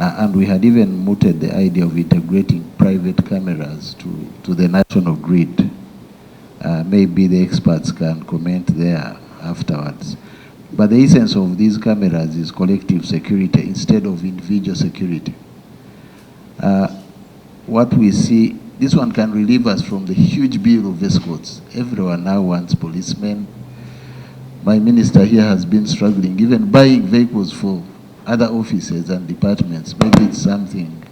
And we had even mooted the idea of integrating private cameras to the national grid. Maybe the experts can comment there afterwards. But the essence of these cameras is collective security instead of individual security. What we see, this one can relieve us from the huge bill of escorts. Everyone now wants policemen. My minister here has been struggling, even buying vehicles for other offices and departments. Maybe it's something.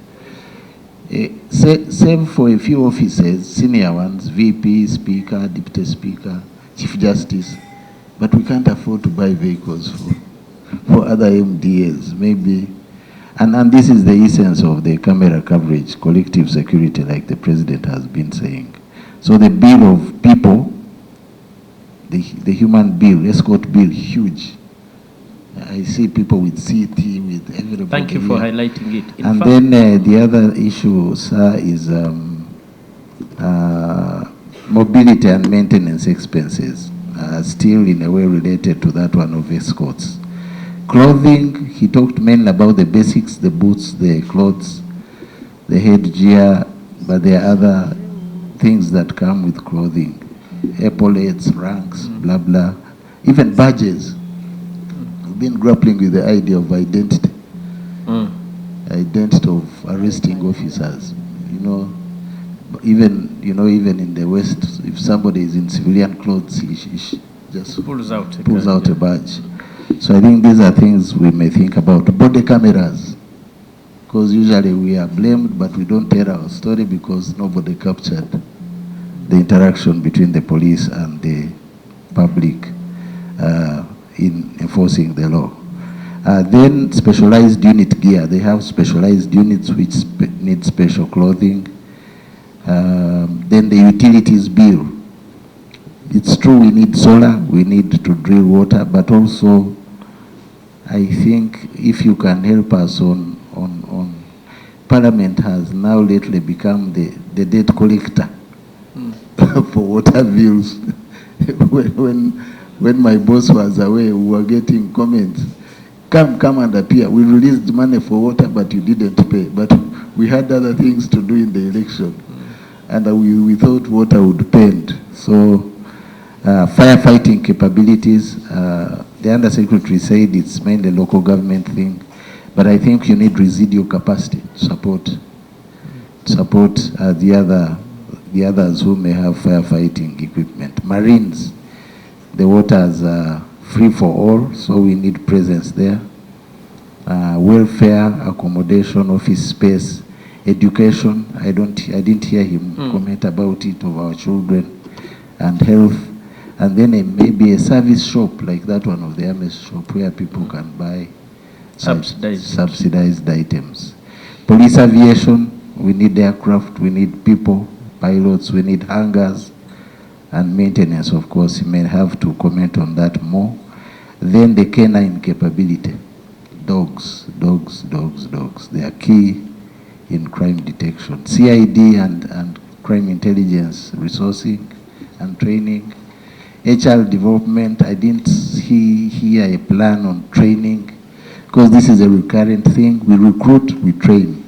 Save for a few offices, senior ones, VP, Speaker, Deputy Speaker, Chief Justice, but we can't afford to buy vehicles for other MDAs, maybe. And this is the essence of the camera coverage, collective security, like the president has been saying. So the bill of people, the human bill, escort bill, huge. I see people with CT, with everybody. Thank you for highlighting it. And then the other issue, sir, is mobility and maintenance expenses, still in a way related to that one of escorts. Clothing, he talked mainly about the basics, the boots, the clothes, the headgear, but there are other things that come with clothing. Epaulets, ranks, blah, blah. Even badges. We've been grappling with the idea of identity. Identity of arresting officers. Even in the West, if somebody is in civilian clothes, he just pulls out a badge. So I think these are things we may think about. Body cameras, because usually we are blamed, but we don't tell our story because nobody captured the interaction between the police and the public in enforcing the law. Then specialized unit gear. They have specialized units which need special clothing. Then the utilities bill. It's true we need solar, we need to drill water, but also I think if you can help us on Parliament has now lately become the debt collector for water bills. when my boss was away, we were getting comments. Come and appear. We released money for water, but you didn't pay. But we had other things to do in the election. And we thought water would pend. So firefighting capabilities, the Undersecretary said it's mainly a local government thing, but I think you need residual capacity to support the others who may have firefighting equipment. Marines, the waters are free for all, so we need presence there. Welfare, accommodation, office space, education. I didn't hear him comment about it, of our children, and health. And then maybe a service shop like that one of the MS shop where people can buy subsidized items. Police aviation, we need aircraft, we need people, pilots, we need hangars, and maintenance, of course. You may have to comment on that more. Then the canine capability. Dogs. They are key in crime detection. CID and crime intelligence resourcing and training. HR development, I didn't hear a plan on training, because this is a recurrent thing. We recruit, we train.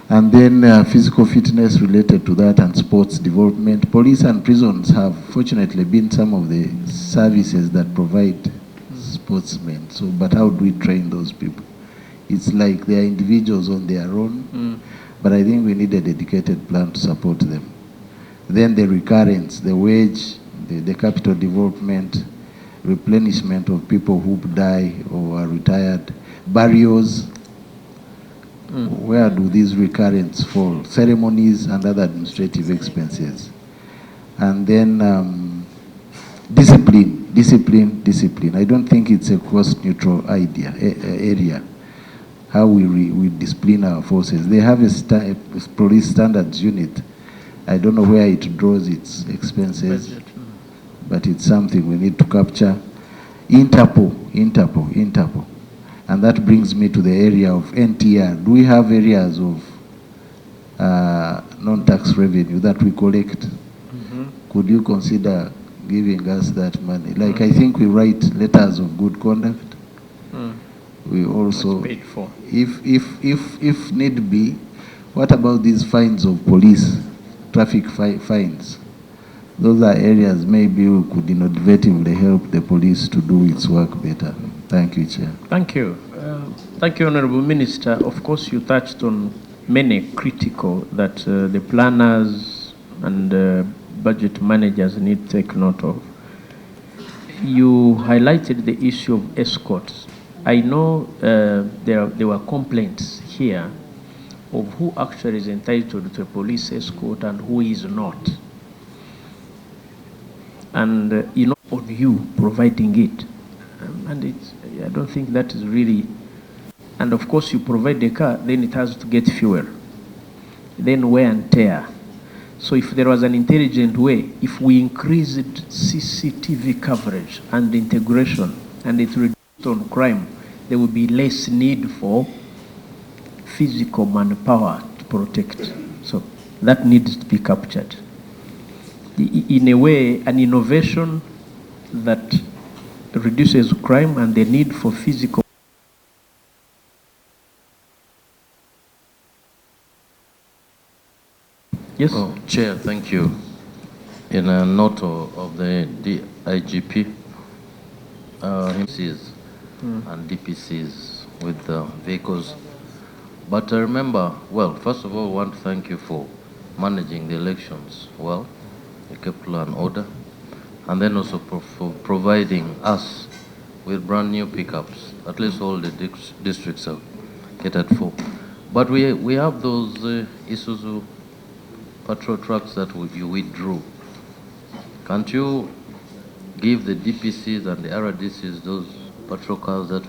And then physical fitness related to that, and sports development. Police and prisons have fortunately been some of the services that provide sportsmen. So, but how do we train those people? It's like they are individuals on their own, but I think we need a dedicated plan to support them. Then the recurrence, the wage, the capital development, replenishment of people who die or are retired, burials. Where do these recurrents fall? Ceremonies and other administrative expenses. And then discipline. I don't think it's a cost-neutral area. How we discipline our forces. They have a police standards unit. I don't know where it draws its expenses. Budget. But it's something we need to capture. Interpol. And that brings me to the area of NTR. Do we have areas of non-tax revenue that we collect? Could you consider giving us that money? Like I think we write letters of good conduct. we also, paid for. if need be, what about these fines of police, traffic fines? Those are areas maybe we could innovatively help the police to do its work better. Thank you, Chair. Thank you. Thank you, Honorable Minister. Of course, you touched on many critical that the planners and budget managers need to take note of. You highlighted the issue of escorts. I know there were complaints here of who actually is entitled to a police escort and who is not. And on you providing it. I don't think that is really, and of course you provide the car, then it has to get fuel, then wear and tear. So if there was an intelligent way, if we increased CCTV coverage and integration and it reduced on crime, there would be less need for physical manpower to protect. So that needs to be captured. In a way, an innovation that reduces crime and the need for physical. Yes? Oh, Chair, thank you. In a note of the IGP, MCs and DPCs with the vehicles. But I remember, well, first of all, I want to thank you for managing the elections well. You kept law and order. And then also for providing us with brand new pickups. At least all the districts are catered for. But we have those Isuzu patrol trucks that you withdrew. Can't you give the DPCs and the RDCs those patrol cars that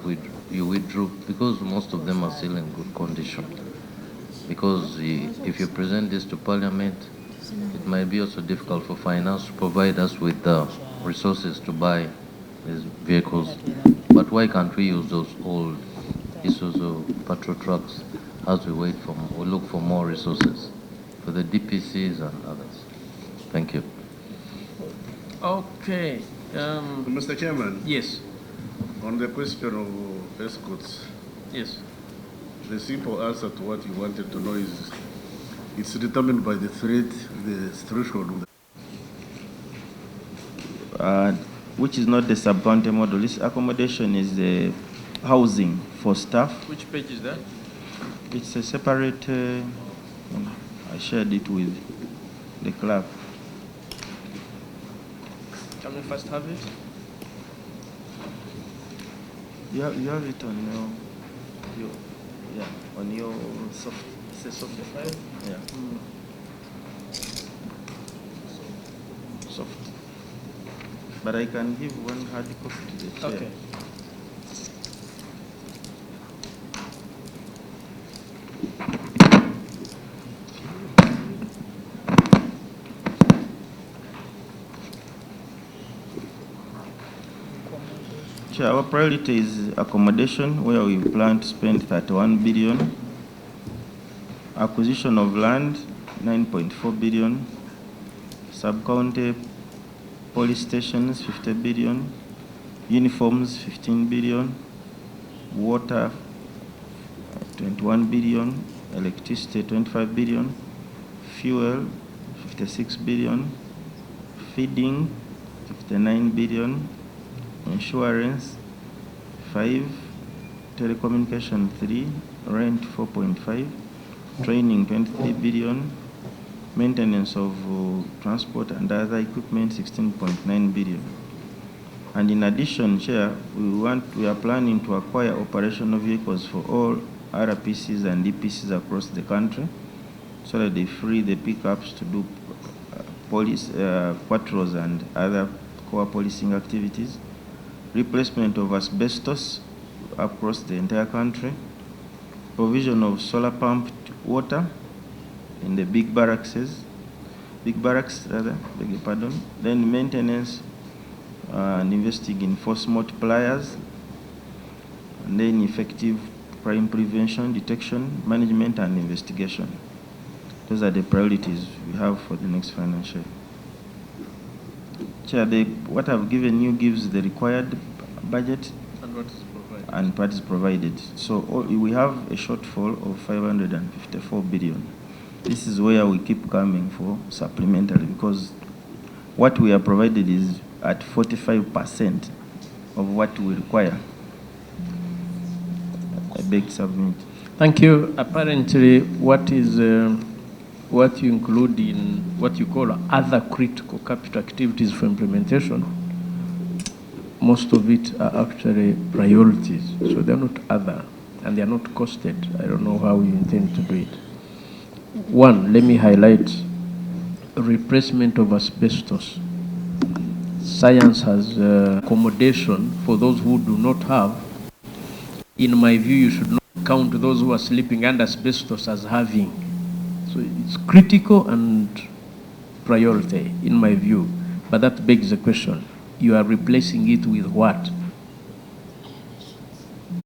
you withdrew? Because most of them are still in good condition. Because if you present this to Parliament, it might be also difficult for finance to provide us with the resources to buy these vehicles. But why can't we use those old Isuzu patrol trucks as we we look for more resources for the DPCs and others? Thank you. Okay. Mr. Chairman. Yes. On the question of escorts. Yes. The simple answer to what you wanted to know is it's determined by the threat, the threshold of the which is not the sub-county model. This accommodation is the housing for staff. Which page is that? It's a separate, I shared it with the clerk. Can we first have it? You have it on on your soft. It's a soft file? Yeah. Soft. But I can give one hard copy to the chair. Okay. Chair, our priority is accommodation, where we plan to spend 31 billion. Acquisition of land, 9.4 billion. Sub-county police stations, 50 billion. Uniforms, 15 billion. Water, 21 billion. Electricity, 25 billion. Fuel, 56 billion. Feeding, 59 billion. Insurance, 5. Telecommunication, 3. Rent, 4.5. Training, 23 billion. Maintenance of transport and other equipment, 16.9 billion. And in addition, Chair, we are planning to acquire operational vehicles for all RPCs and DPCs across the country, so that they free the pickups to do police patrols and other core policing activities. Replacement of asbestos across the entire country. Provision of solar pumped water in the big barracks, beg your pardon. Then maintenance and investing in force multipliers, and then effective crime prevention, detection, management, and investigation. Those are the priorities we have for the next financial year. Chair, what I've given you gives the required budget. And what is provided? and part is provided. So we have a shortfall of 554 billion. This is where we keep coming for supplementary, because what we are provided is at 45% of what we require. I beg to submit. Thank you. Apparently, what you include in what you call other critical capital activities for implementation, most of it are actually priorities. So they're not other, and they're not costed. I don't know how you intend to do it. One, let me highlight replacement of asbestos. Science has accommodation for those who do not have. In my view, you should not count those who are sleeping under asbestos as having. So it's critical and priority, in my view. But that begs the question, you are replacing it with what?